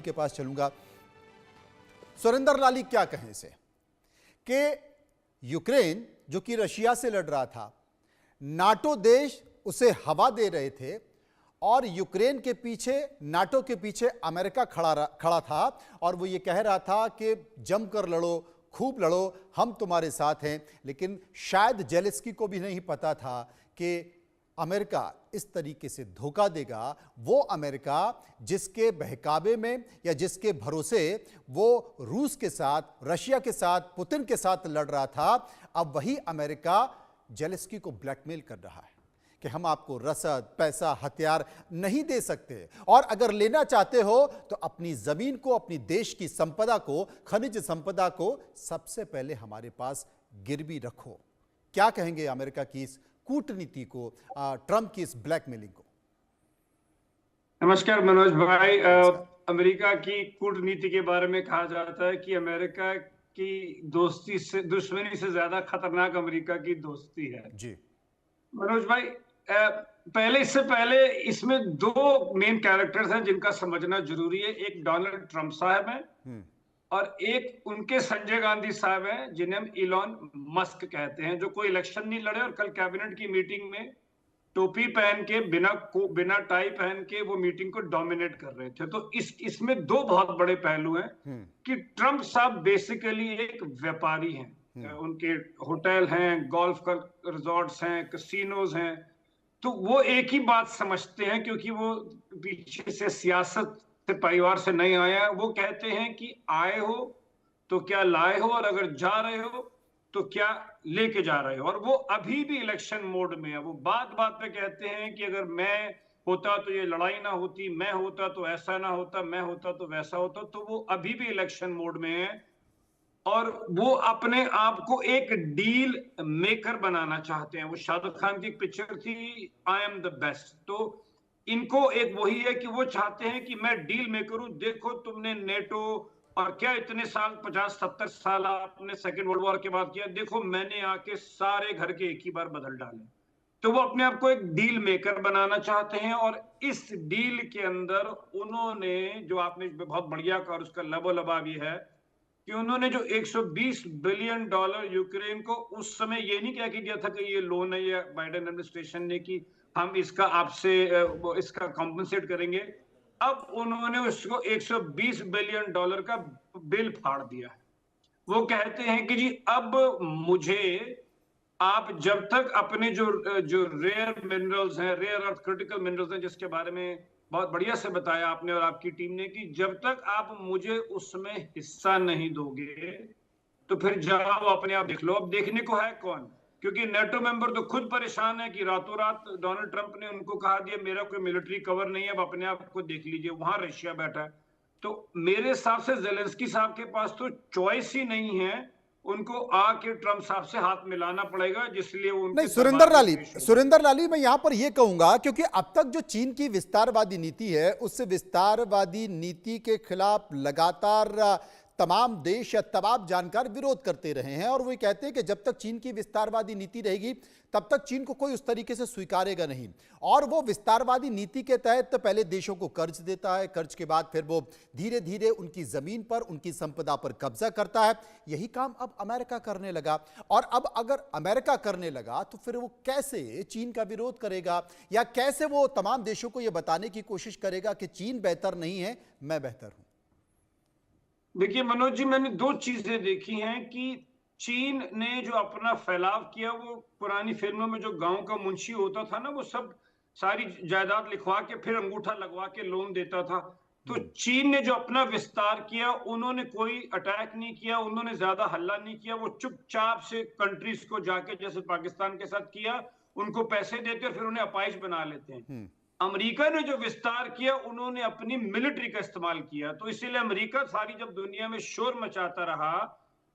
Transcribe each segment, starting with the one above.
के पास चलूंगा। सुरेंद्र लाली, क्या कहें इसे कि यूक्रेन जो कि रशिया से लड़ रहा था, नाटो देश उसे हवा दे रहे थे और यूक्रेन के पीछे, नाटो के पीछे अमेरिका खड़ा था और वो ये कह रहा था कि जमकर लड़ो, खूब लड़ो, हम तुम्हारे साथ हैं। लेकिन शायद जेलेंस्की को भी नहीं पता था कि अमेरिका इस तरीके से धोखा देगा। वो अमेरिका जिसके बहकावे में या जिसके भरोसे वो रूस के साथ, रशिया के साथ, पुतिन के साथ लड़ रहा था, अब वही अमेरिका जेलेंस्की को ब्लैकमेल कर रहा है कि हम आपको रसद, पैसा, हथियार नहीं दे सकते और अगर लेना चाहते हो तो अपनी जमीन को, अपनी देश की संपदा को, खनिज संपदा को सबसे पहले हमारे पास गिरवी रखो। क्या कहेंगे अमेरिका की इस कूटनीति को, ट्रंप की इस ब्लैकमेलिंग को? नमस्कार मनोज भाई। अमेरिका की कूटनीति के बारे में कहा जाता है कि अमेरिका की दोस्ती से, दुश्मनी से ज्यादा खतरनाक अमेरिका की दोस्ती है जी मनोज भाई। इससे पहले इसमें दो मेन कैरेक्टर्स हैं जिनका समझना जरूरी है। एक डोनाल्ड ट्रंप साहब हैं और एक उनके संजय गांधी साहब हैं जिन्हें हम इलॉन मस्क कहते हैं, जो कोई इलेक्शन नहीं लड़े और कल कैबिनेट की मीटिंग में टोपी पहन के, बिना टाई पहन के वो मीटिंग को डोमिनेट कर रहे थे। तो इसमें दो बहुत बड़े पहलू हैं कि ट्रंप साहब बेसिकली एक व्यापारी हैं। उनके होटल हैं, गोल्फ का रिजॉर्ट्स हैं, कैसीनोज हैं। तो वो एक ही बात समझते हैं, क्योंकि वो पीछे से सियासत से, परिवार से नहीं आया। वो कहते हैं कि आए हो तो क्या लाए हो, और अगर जा रहे हो तो क्या लेके जा रहे हो। और वो अभी भी इलेक्शन मोड में है। वो बात बात पे कहते हैं कि अगर मैं होता तो ये लड़ाई ना होती, मैं होता तो ऐसा ना होता, मैं होता तो वैसा होता। तो वो अभी भी इलेक्शन मोड में है और वो अपने आप को एक डील मेकर बनाना चाहते हैं। वो शाहरुख खान की एक पिक्चर थी, आई एम द बेस्ट। तो इनको एक वही है कि वो चाहते हैं कि मैं डील मेकर हूं। देखो तुमने नेटो और क्या इतने साल, 50-70 साल आपने सेकेंड वर्ल्ड वॉर के बाद किया, देखो मैंने आके सारे घर के एक ही बार बदल डाले। तो वो अपने आप को एक डील मेकर बनाना चाहते हैं और इस डील के अंदर उन्होंने, जो आपने बहुत बढ़िया कहा, उसका लबोलबाब ये है कि उन्होंने जो 120 बिलियन डॉलर यूक्रेन को, उस समय ये नहीं कह के दिया था कि ये लोन है, या बाइडेन एडमिनिस्ट्रेशन ने कि हम इसका आपसे इसका कॉम्पनसेट करेंगे। अब उन्होंने उसको 120 बिलियन डॉलर का बिल फाड़ दिया है। वो कहते हैं कि जी अब मुझे आप जब तक अपने जो रेयर मिनरल्स हैं, रेयर अर्थ क्रिटिकल मिनरल्स हैं, जिसके बारे में बहुत बढ़िया से बताया आपने और आपकी टीम ने, कि जब तक आप मुझे उसमें हिस्सा नहीं दोगे तो फिर जाओ अपने आप देख लो। अब देखने को है कौन, क्योंकि नेटो मेंबर तो खुद परेशान है कि रातों रात डोनाल्ड ट्रंप ने उनको कहा दिया मेरा कोई मिलिट्री कवर नहीं है, अब अपने आप को देख लीजिए, वहां रशिया बैठा है। तो मेरे हिसाब से जेलेंस्की साहब के पास तो चॉइस ही नहीं है, उनको आके ट्रंप साहब से हाथ मिलाना पड़ेगा, जिसलिए वो नहीं। सुरेंद्र लाली, मैं यहां पर यह कहूंगा, क्योंकि अब तक जो चीन की विस्तारवादी नीति है, उस विस्तारवादी नीति के खिलाफ लगातार तमाम देश या तमाम जानकार विरोध करते रहे हैं और वो कहते हैं कि जब तक चीन की विस्तारवादी नीति रहेगी तब तक चीन को कोई उस तरीके से स्वीकारेगा नहीं। और वो विस्तारवादी नीति के तहत पहले देशों को कर्ज देता है, कर्ज के बाद फिर वो धीरे धीरे उनकी जमीन पर, उनकी संपदा पर कब्जा करता है। यही काम अब अमेरिका करने लगा और अब अगर अमेरिका करने लगा तो फिर वो कैसे चीन का विरोध करेगा या कैसे वो तमाम देशों को यह बताने की कोशिश करेगा कि चीन बेहतर नहीं है, मैं बेहतर हूं। देखिए मनोज जी, मैंने दो चीजें देखी हैं कि चीन ने जो अपना फैलाव किया, वो पुरानी फिल्मों में जो गांव का मुंशी होता था ना, वो सब सारी जायदाद लिखवा के फिर अंगूठा लगवा के लोन देता था। तो चीन ने जो अपना विस्तार किया, उन्होंने कोई अटैक नहीं किया, उन्होंने ज्यादा हल्ला नहीं किया। वो चुपचाप से कंट्रीज को जाके, जैसे पाकिस्तान के साथ किया, उनको पैसे देते और फिर उन्हें अपाइज बना लेते हैं। अमेरिका ने जो विस्तार किया, उन्होंने अपनी मिलिट्री का इस्तेमाल किया। तो इसीलिए अमेरिका सारी जब दुनिया में शोर मचाता रहा,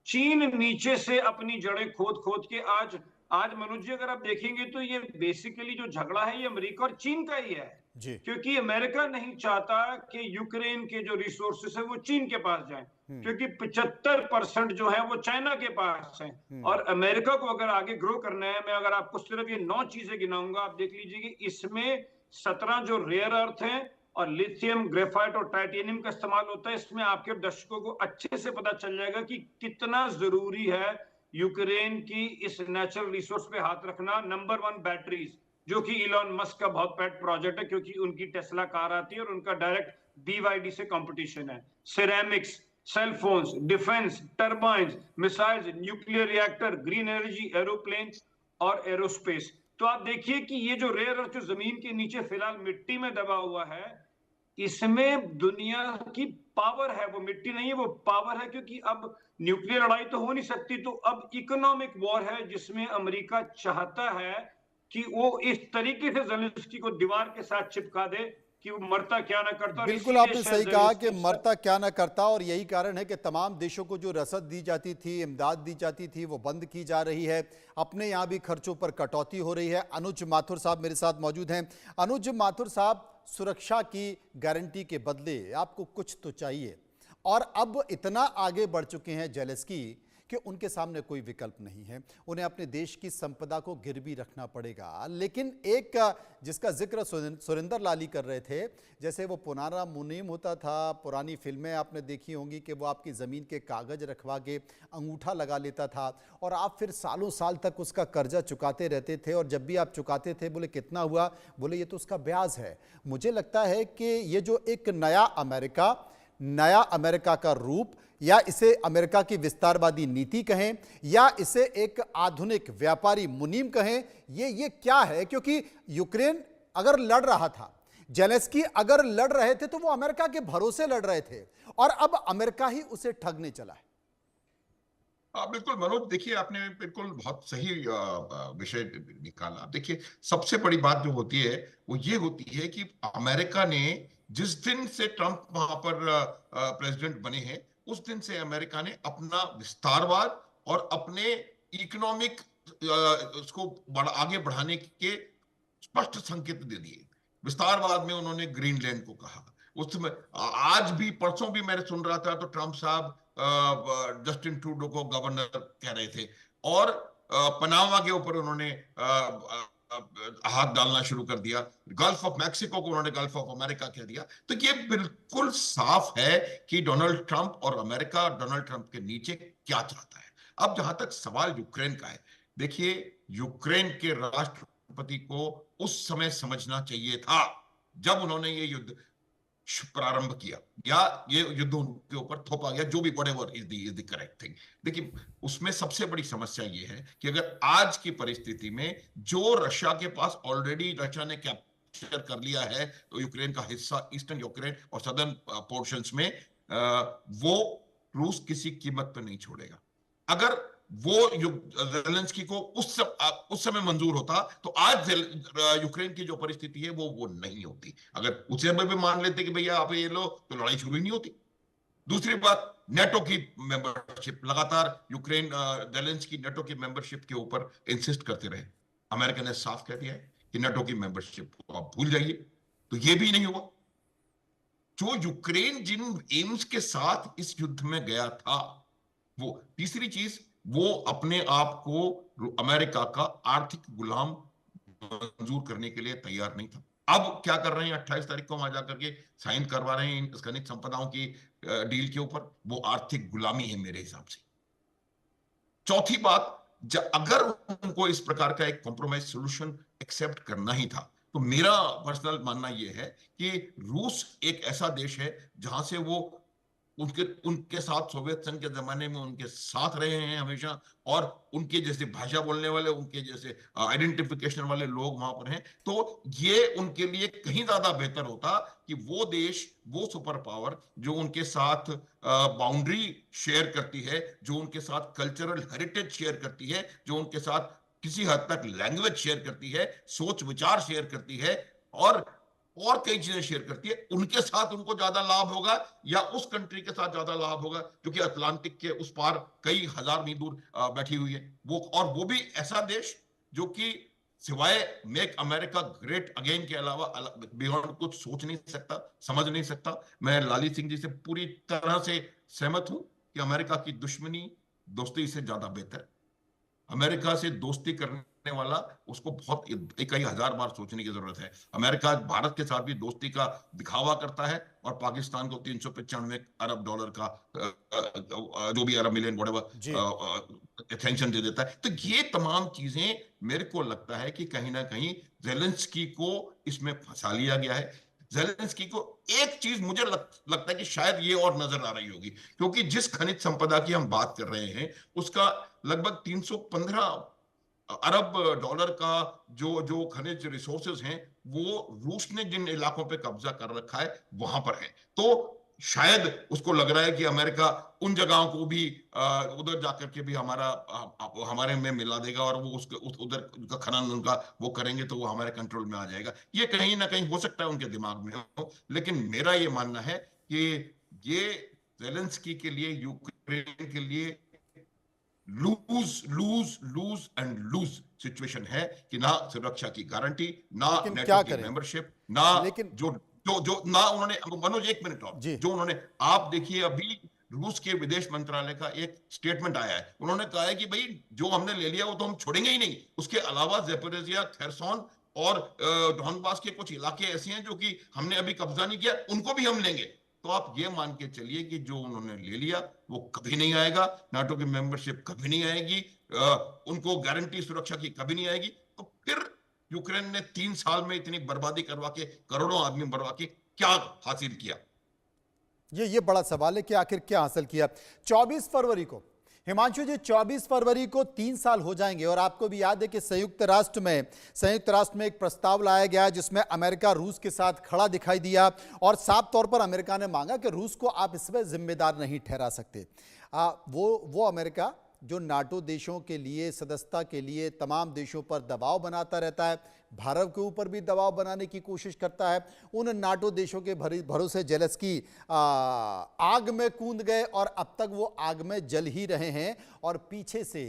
चीन नीचे से अपनी जड़ें खोद खोद के आज मनोज जी अगर आप देखेंगे तो ये बेसिकली जो झगड़ा है ये अमेरिका और चीन का ही है जी। क्योंकि अमेरिका नहीं चाहता कि यूक्रेन के जो रिसोर्सेस है वो चीन के पास जाएं, क्योंकि 75% जो है वो चाइना के पास है। और अमेरिका को अगर आगे ग्रो करना है, मैं अगर आपको सिर्फ ये 9 चीजें गिनाऊंगा, आप देख लीजिए कि इसमें 17 जो रेयर अर्थ हैं, और लिथियम, ग्रेफाइट और टाइटेनियम का इस्तेमाल होता है। इसमें आपके दर्शकों को अच्छे से पता चल जाएगा कि कितना जरूरी है यूक्रेन की इस नेचुरल रिसोर्स पे हाथ रखना। नंबर 1 बैटरीज, जो कि इलॉन मस्क का बहुत पेट प्रोजेक्ट है, क्योंकि उनकी टेस्ला कार आती है और उनका डायरेक्ट BYD से कंपटीशन है। Ceramics, cell phones, defence, turbines, missiles, nuclear reactor, green energy, aeroplane और एरोस्पेस। तो आप देखिए कि ये जो रेयर अर्थ जो जमीन के नीचे फिलहाल मिट्टी में दबा हुआ है, इसमें दुनिया की पावर है। वो मिट्टी नहीं है, वो पावर है, क्योंकि अब न्यूक्लियर लड़ाई तो हो नहीं सकती, तो अब इकोनॉमिक वॉर है, जिसमें अमेरिका चाहता है कि वो इस तरीके से ज़ेलेंस्की को दीवार के साथ चिपका दे कि वो मरता क्या ना करता। और बिल्कुल आपने सही कहा कि मरता क्या ना करता, और यही कारण है कि तमाम देशों को जो रसद दी जाती थी, इमदाद दी जाती थी, वो बंद की जा रही है। अपने यहाँ भी खर्चों पर कटौती हो रही है। अनुज माथुर साहब मेरे साथ मौजूद हैं। अनुज माथुर साहब, सुरक्षा की गारंटी के बदले आपको कुछ तो चाहिए, और अब इतना आगे बढ़ चुके हैं ज़ेलेंस्की कि उनके सामने कोई विकल्प नहीं है। उन्हें अपने देश की संपदा को गिरवी रखना पड़ेगा। लेकिन एक जिसका जिक्र सुरेंद्र लाली कर रहे थे, जैसे वो पुराना मुनीम होता था, पुरानी फिल्में आपने देखी होंगी कि वो आपकी ज़मीन के कागज़ रखवा के अंगूठा लगा लेता था और आप फिर सालों साल तक उसका कर्जा चुकाते रहते थे, और जब भी आप चुकाते थे बोले कितना हुआ, बोले ये तो उसका ब्याज है। मुझे लगता है कि ये जो एक नया अमेरिका का रूप, या इसे अमेरिका की विस्तारवादी नीति कहें, या इसे एक आधुनिक व्यापारी मुनीम कहें, ये क्या है? क्योंकि यूक्रेन अगर लड़ रहा था, ज़ेलेंस्की अगर लड़ रहे थे, तो वो अमेरिका के भरोसे लड़ रहे थे, और अब अमेरिका ही उसे ठगने चला है। बिल्कुल मनोज, देखिए आपने बिल्कुल बहुत सही विषय निकाला। देखिए सबसे बड़ी बात जो होती है वो ये होती है कि अमेरिका ने जिस दिन से ट्रंप वहां पर प्रेसिडेंट बने हैं, उस दिन से अमेरिका ने अपना विस्तारवाद और अपने इकोनॉमिक उसको आगे बढ़ाने के स्पष्ट संकेत दे दिए। विस्तारवाद में उन्होंने ग्रीनलैंड को कहा। उसमें आज भी, परसों भी मैंने सुन रहा था, तो ट्रंप साहब जस्टिन ट्रूडो को गवर्नर कह रहे थे, और पनामा के ऊपर उन्होंने हाथ डालना शुरू कर दिया। गल्फ ऑफ मैक्सिको को उन्होंने गल्फ ऑफ अमेरिका कह दिया। तो ये बिल्कुल साफ है कि डोनाल्ड ट्रंप और अमेरिका डोनाल्ड ट्रंप के नीचे क्या चाहता है। अब जहां तक सवाल यूक्रेन का है, देखिए यूक्रेन के राष्ट्रपति को उस समय समझना चाहिए था जब उन्होंने ये युद्ध प्रारंभ किया, या ये युद्ध उनके ऊपर थोपा गया, जो भी whatever is the correct thing. देखिए उसमें सबसे बड़ी समस्या ये है कि अगर आज की परिस्थिति में जो रशिया के पास ऑलरेडी रशिया ने कैप्चर कर लिया है, तो यूक्रेन का हिस्सा, ईस्टर्न यूक्रेन और सदर्न पोर्शंस में, वो रूस किसी कीमत पर नहीं छोड़ेगा। अगर वो ज़ेलेंस्की को उस समय मंजूर होता, तो आज यूक्रेन की जो परिस्थिति है वो नहीं होती। अगर उसे भी मान लेते कि भैया आप ये लो, तो लड़ाई शुरू ही नहीं होती। दूसरी बात, नेटो की मेंबरशिप, लगातार यूक्रेन ज़ेलेंस्की नेटो की मेंबरशिप के ऊपर इंसिस्ट करते रहे। अमेरिका ने साफ कह दिया है कि नेटो की मेंबरशिप को आप भूल जाइए, तो ये भी नहीं हुआ। जो यूक्रेन जिन एम्स के साथ इस युद्ध में गया था, वो तीसरी चीज, वो अपने आप को अमेरिका का आर्थिक गुलाम मंजूर करने के लिए तैयार नहीं था। अब क्या कर रहे हैं, 28 तारीख को वहां जाकर के साइन करवा रहे हैं खनिज संपदाओं की डील के ऊपर। वो आर्थिक गुलामी है मेरे हिसाब से। चौथी बात, अगर उनको इस प्रकार का एक कॉम्प्रोमाइज सोल्यूशन एक्सेप्ट करना ही था, तो मेरा पर्सनल मानना यह है कि रूस एक ऐसा देश है जहां से वो उनके साथ सोवियत संघ के जमाने में उनके साथ रहे हैं हमेशा, और उनके जैसे भाषा बोलने वाले, उनके जैसे आइडेंटिफिकेशन वाले लोग वहां पर हैं। तो ये उनके लिए कहीं ज्यादा बेहतर होता कि वो देश, वो सुपर पावर जो उनके साथ बाउंड्री शेयर करती है, जो उनके साथ कल्चरल हेरिटेज शेयर करती है, जो उनके साथ किसी हद तक लैंग्वेज शेयर करती है, सोच विचार शेयर करती है, और कई चीजें शेयर करती है, उनके साथ उनको ज्यादा लाभ होगा, या उस कंट्री के साथ ज्यादा लाभ होगा जो कि अटलांटिक के उस पार कई हजार मील दूर बैठी हुई है। वो भी ऐसा देश जो कि सिवाय मेक अमेरिका ग्रेट अगेन के अलावा बियॉन्ड कुछ सोच नहीं सकता, समझ नहीं सकता। मैं लाली सिंह जी से पूरी तरह से सहमत हूं कि अमेरिका की दुश्मनी दोस्ती से ज्यादा बेहतर। अमेरिका से दोस्ती करने वाला उसको बहुत कई हजार बार सोचने की जरूरत है। अमेरिका भारत के साथ भी दोस्ती का दिखावा करता है और पाकिस्तान को 395 अरब डॉलर का जो भी अरब मिलियन व्हाटएवर सैंक्शन दे देता है। तो ये तमाम चीजें मेरे को लगता है कि कहीं ना कहीं ज़ेलेंस्की को इसमें फंसा लिया गया है। ज़ेलेंस्की को एक चीज मुझे लगता है कि शायद ये और नजर आ रही होगी, क्योंकि जिस खनिज संपदा की हम बात कर रहे हैं उसका लगभग 315 अरब डॉलर का जो जो खनिज रिसोर्सेज हैं वो रूस ने जिन इलाकों पे कब्जा कर रखा है वहां पर है। तो शायद उसको लग रहा है कि अमेरिका उन जगहों को भी उधर जाकर के भी हमारे में मिला देगा और वो उधर का खनन उनका वो करेंगे तो वो हमारे कंट्रोल में आ जाएगा। ये कहीं ना कहीं हो सकता है उनके दिमाग में हो, लेकिन मेरा ये मानना है कि ये ज़ेलेंस्की के लिए, यूक्रेन के लिए lose lose lose and lose situation है कि ना सुरक्षा की गारंटी, ना नेटो की मेंबरशिप, ना लेकिन जो जो जो ना उन्होंने, मनोज एक मिनट और, जो उन्होंने, आप देखिए अभी रूस के विदेश मंत्रालय का एक स्टेटमेंट आया है। उन्होंने कहा है कि भाई जो हमने ले लिया वो तो हम छोड़ेंगे ही नहीं, उसके अलावा ज़ेपोरिजिया, खेरसोन और डॉनबास के कुछ इलाके ऐसे हैं जो कि हमने अभी कब्जा नहीं किया, उनको भी हम लेंगे। तो आप ये मान के चलिए कि जो उन्होंने ले लिया वो कभी नहीं आएगा, नाटो की मेंबरशिप कभी नहीं आएगी, उनको गारंटी सुरक्षा की कभी नहीं आएगी। तो फिर यूक्रेन ने 3 साल में इतनी बर्बादी करवा के, करोड़ों आदमी मरवा के क्या हासिल किया? ये बड़ा सवाल है कि आखिर क्या हासिल किया। 24 फरवरी को हिमांशु जी, 24 फरवरी को 3 साल हो जाएंगे और आपको भी याद है कि संयुक्त राष्ट्र में एक प्रस्ताव लाया गया जिसमें अमेरिका रूस के साथ खड़ा दिखाई दिया और साफ तौर पर अमेरिका ने मांगा कि रूस को आप इसमें जिम्मेदार नहीं ठहरा सकते। वो अमेरिका जो नाटो देशों के लिए, सदस्यता के लिए तमाम देशों पर दबाव बनाता रहता है, भारत के ऊपर भी दबाव बनाने की कोशिश करता है, उन नाटो देशों के भरोसे ज़ेलेंस्की आग में कूद गए और अब तक वो आग में जल ही रहे हैं और पीछे से